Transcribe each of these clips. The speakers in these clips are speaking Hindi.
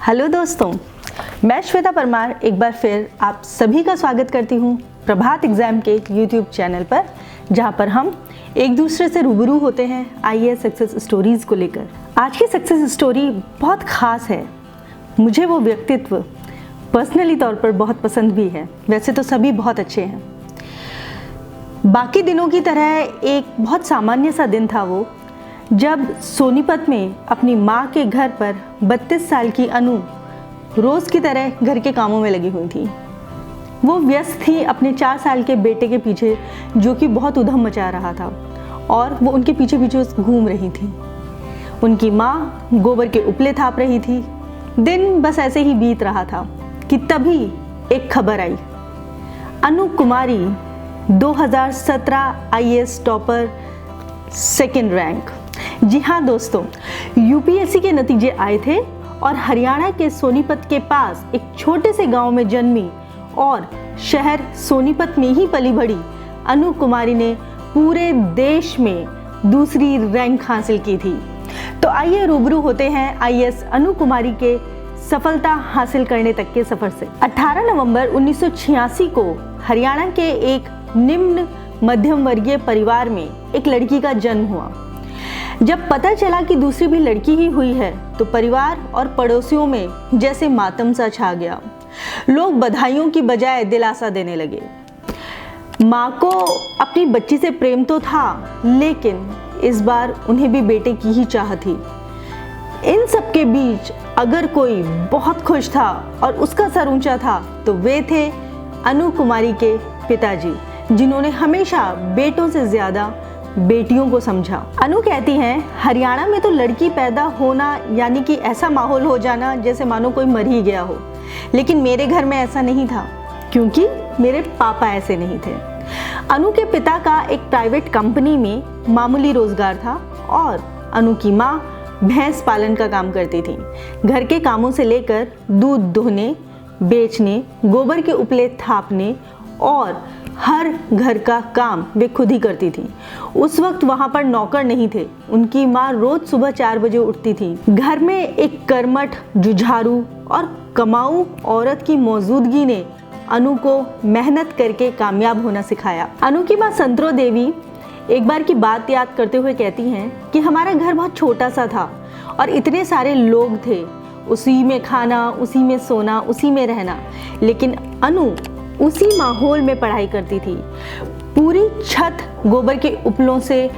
हेलो दोस्तों, मैं श्वेता परमार एक बार फिर आप सभी का स्वागत करती हूँ प्रभात एग्जाम के यूट्यूब चैनल पर, जहाँ पर हम एक दूसरे से रूबरू होते हैं आईएएस सक्सेस स्टोरीज़ को लेकर। आज की सक्सेस स्टोरी बहुत ख़ास है। मुझे वो व्यक्तित्व पर्सनली तौर पर बहुत पसंद भी है। वैसे तो सभी बहुत अच्छे हैं। बाकी दिनों की तरह एक बहुत सामान्य सा दिन था वो, जब सोनीपत में अपनी माँ के घर पर 32 साल की अनु रोज़ की तरह घर के कामों में लगी हुई थी। वो व्यस्त थी अपने 4 साल के बेटे के पीछे, जो कि बहुत उधम मचा रहा था, और वो उनके पीछे पीछे घूम रही थी। उनकी माँ गोबर के उपले थाप रही थी। दिन बस ऐसे ही बीत रहा था कि तभी एक खबर आई। अनु कुमारी 2017 आईएएस टॉपर, सेकेंड रैंक। जी हाँ दोस्तों, यूपीएससी के नतीजे आए थे और हरियाणा के सोनीपत के पास एक छोटे से गांव में जन्मी और शहर सोनीपत में ही पली बढ़ी अनु कुमारी ने पूरे देश में दूसरी रैंक हासिल की थी। तो आइए रूबरू होते हैं आईएएस अनु कुमारी के सफलता हासिल करने तक के सफर से। 18 नवंबर 1986 को हरियाणा के एक निम्न मध्यम वर्गीय परिवार में एक लड़की का जन्म हुआ। जब पता चला कि दूसरी भी लड़की ही हुई है तो परिवार और पड़ोसियों में जैसे मातम सा छा गया। लोग बधाइयों की बजाय दिलासा देने लगे। माँ को अपनी बच्ची से प्रेम तो था, लेकिन इस बार उन्हें भी बेटे की ही चाह थी। इन सब के बीच अगर कोई बहुत खुश था और उसका सर ऊंचा था तो वे थे अनु कुमारी के पिताजी, जिन्होंने हमेशा बेटों से ज्यादा बेटियों को समझा। अनु कहती हैं, हरियाणा में तो लड़की पैदा होना यानी कि ऐसा माहौल हो जाना जैसे मानो कोई मर ही गया हो, लेकिन मेरे घर में ऐसा नहीं था, क्योंकि मेरे पापा ऐसे नहीं थे। अनु के पिता का एक प्राइवेट कंपनी में मामूली रोजगार था और अनु की माँ भैंस पालन का काम करती थी। घर के कामों से लेकर दूध दुहने, बेचने, गोबर के उपले थापने और हर घर का काम वे खुद ही करती थी। उस वक्त वहाँ पर नौकर नहीं थे। उनकी माँ रोज सुबह 4 बजे उठती थी। घर में एक कर्मठ, जुझारू और कमाऊ औरत की मौजूदगी ने अनु को मेहनत करके कामयाब होना सिखाया। अनु की माँ संतरो देवी एक बार की बात याद करते हुए कहती हैं कि हमारा घर बहुत छोटा सा था और इतने सारे लोग थे, उसी में खाना, उसी में सोना, उसी में रहना, लेकिन अनु उसी माहौल में पढ़ाई करती थी। पूरी छत गोबर के उपलों से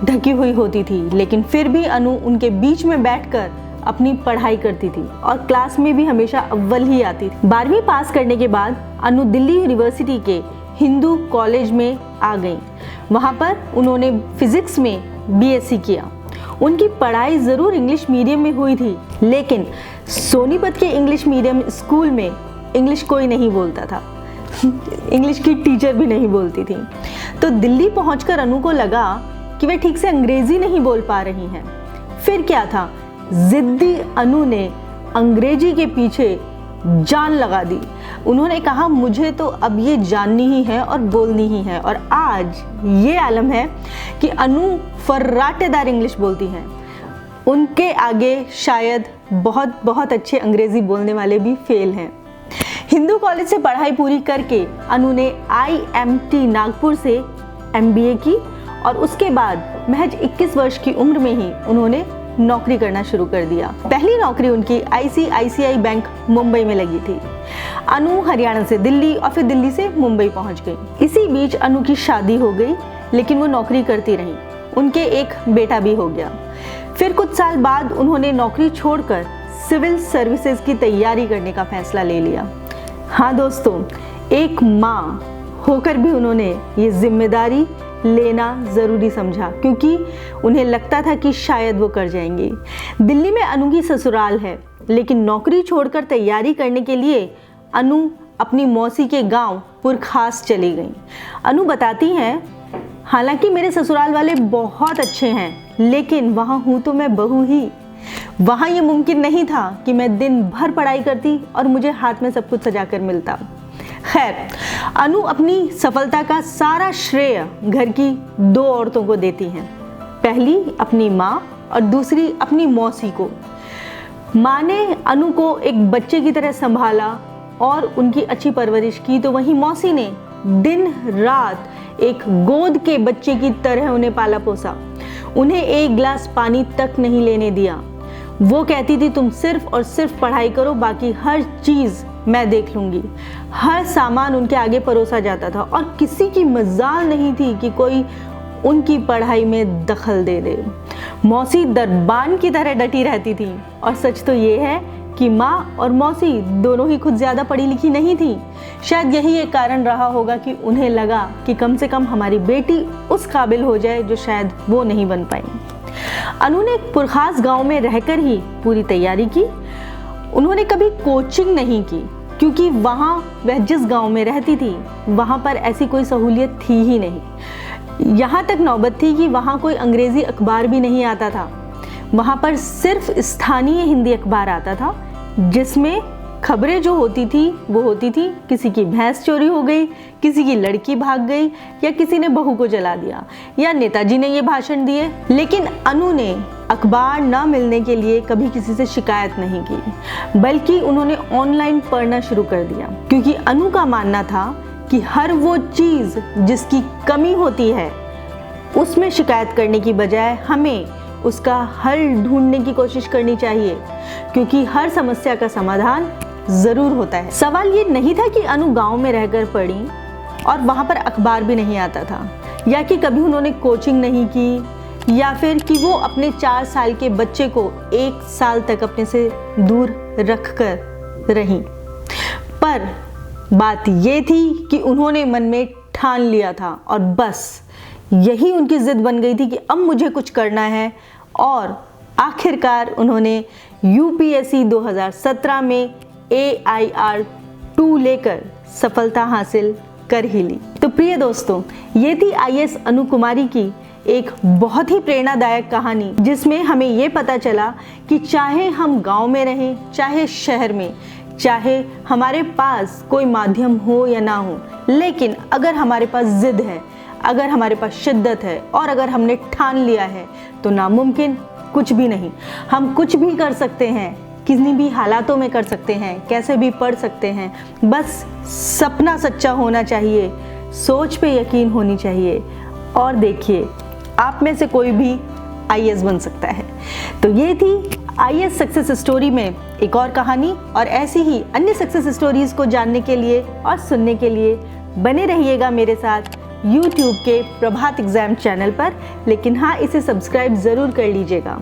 ढकी हुई होती थी, लेकिन फिर भी अनु उनके बीच में बैठकर अपनी पढ़ाई करती थी और क्लास में भी हमेशा अव्वल ही आती थी। 12वीं पास करने के बाद अनु दिल्ली यूनिवर्सिटी के हिंदू कॉलेज में आ गई। वहाँ पर उन्होंने फिजिक्स में बीएससी किया। उनकी पढ़ाई ज़रूर इंग्लिश मीडियम में हुई थी, लेकिन सोनीपत के इंग्लिश मीडियम स्कूल में इंग्लिश कोई नहीं बोलता था। इंग्लिश की टीचर भी नहीं बोलती थी। तो दिल्ली पहुंचकर अनु को लगा कि वे ठीक से अंग्रेजी नहीं बोल पा रही हैं। फिर क्या था, जिद्दी अनु ने अंग्रेजी के पीछे जान लगा दी। उन्होंने कहा, मुझे तो अब ये जाननी ही है और बोलनी ही है। और आज ये आलम है कि अनु फर्राटेदार इंग्लिश बोलती हैं। उनके आगे शायद बहुत बहुत अच्छे अंग्रेजी बोलने वाले भी फेल हैं। हिंदू कॉलेज से पढ़ाई पूरी करके अनु ने IMT नागपुर से MBA की और उसके बाद महज 21 वर्ष की उम्र में ही उन्होंने नौकरी करना शुरू कर दिया। पहली नौकरी उनकी ICICI बैंक मुंबई में लगी थी। अनु हरियाणा से दिल्ली और फिर दिल्ली से मुंबई पहुंच गई। इसी बीच अनु की शादी हो गई, लेकिन वो नौकरी करती रही। उनके एक बेटा भी हो गया। फिर कुछ साल बाद उन्होंने नौकरी छोड़कर सिविल सर्विसेज की तैयारी करने का फैसला ले लिया। हाँ दोस्तों, एक माँ होकर भी उन्होंने ये जिम्मेदारी लेना ज़रूरी समझा, क्योंकि उन्हें लगता था कि शायद वो कर जाएंगी। दिल्ली में अनु की ससुराल है, लेकिन नौकरी छोड़कर तैयारी करने के लिए अनु अपनी मौसी के गांव पुरखास चली गई। अनु बताती हैं, हालांकि मेरे ससुराल वाले बहुत अच्छे हैं, लेकिन वहाँ हूँ तो मैं बहू ही। वहाँ ये मुमकिन नहीं था कि मैं दिन भर पढ़ाई करती और मुझे हाथ में सब कुछ सजा कर मिलता। खैर, अनु अपनी सफलता का सारा श्रेय घर की 2 औरतों को देती हैं। पहली अपनी माँ और दूसरी अपनी मौसी को। माँ ने अनु को एक बच्चे की तरह संभाला और उनकी अच्छी परवरिश की, तो वहीं मौसी ने दिन रात एक गोद के बच्चे की तरह उन्हें पाला पोसा। उन्हें एक गिलास पानी तक नहीं लेने दिया। वो कहती थी तुम सिर्फ और सिर्फ पढ़ाई करो, बाकी हर चीज़ मैं देख लूँगी। हर सामान उनके आगे परोसा जाता था और किसी की मजाल नहीं थी कि कोई उनकी पढ़ाई में दखल दे दे। मौसी दरबान की तरह डटी रहती थी और सच तो ये है कि माँ और मौसी दोनों ही खुद ज़्यादा पढ़ी लिखी नहीं थी। शायद यही एक कारण रहा होगा कि उन्हें लगा कि कम से कम हमारी बेटी उस काबिल हो जाए जो शायद वो नहीं बन पाई। अनु ने एक पुरखास गांव में रहकर ही पूरी तैयारी की। उन्होंने कभी कोचिंग नहीं की क्योंकि वहाँ वह जिस गांव में रहती थी वहाँ पर ऐसी कोई सहूलियत थी ही नहीं। यहाँ तक नौबत थी कि वहाँ कोई अंग्रेज़ी अखबार भी नहीं आता था। वहाँ पर सिर्फ स्थानीय हिंदी अखबार आता था जिसमें खबरें जो होती थी वो होती थी किसी की भैंस चोरी हो गई, किसी की लड़की भाग गई, या किसी ने बहू को जला दिया, या नेताजी ने ये भाषण दिए। लेकिन अनु ने अखबार न मिलने के लिए कभी किसी से शिकायत नहीं की, बल्कि उन्होंने ऑनलाइन पढ़ना शुरू कर दिया, क्योंकि अनु का मानना था कि हर वो चीज़ जिसकी कमी होती है उसमें शिकायत करने की बजाय हमें उसका हल ढूंढने की कोशिश करनी चाहिए, क्योंकि हर समस्या का समाधान ज़रूर होता है। सवाल ये नहीं था कि अनु गांव में रहकर पढ़ी और वहाँ पर अखबार भी नहीं आता था, या कि कभी उन्होंने कोचिंग नहीं की, या फिर कि वो अपने 4 साल के बच्चे को 1 साल तक अपने से दूर रख कर रहीं। पर बात ये थी कि उन्होंने मन में ठान लिया था और बस यही उनकी ज़िद बन गई थी कि अब मुझे कुछ करना है। और आखिरकार उन्होंने यूपीएससी 2017 में AIR 2 लेकर सफलता हासिल कर ही ली। तो प्रिय दोस्तों, ये थी IAS अनु कुमारी की एक बहुत ही प्रेरणादायक कहानी, जिसमें हमें ये पता चला कि चाहे हम गांव में रहें, चाहे शहर में, चाहे हमारे पास कोई माध्यम हो या ना हो, लेकिन अगर हमारे पास ज़िद है, अगर हमारे पास शिद्दत है और अगर हमने ठान लिया है तो नामुमकिन कुछ भी नहीं। हम कुछ भी कर सकते हैं, किसी भी हालातों में कर सकते हैं, कैसे भी पढ़ सकते हैं। बस सपना सच्चा होना चाहिए, सोच पे यकीन होनी चाहिए, और देखिए आप में से कोई भी IAS बन सकता है। तो ये थी IAS सक्सेस स्टोरी में एक और कहानी, और ऐसी ही अन्य सक्सेस स्टोरीज को जानने के लिए और सुनने के लिए बने रहिएगा मेरे साथ YouTube के प्रभात एग्जाम चैनल पर। लेकिन हाँ, इसे सब्सक्राइब ज़रूर कर लीजिएगा।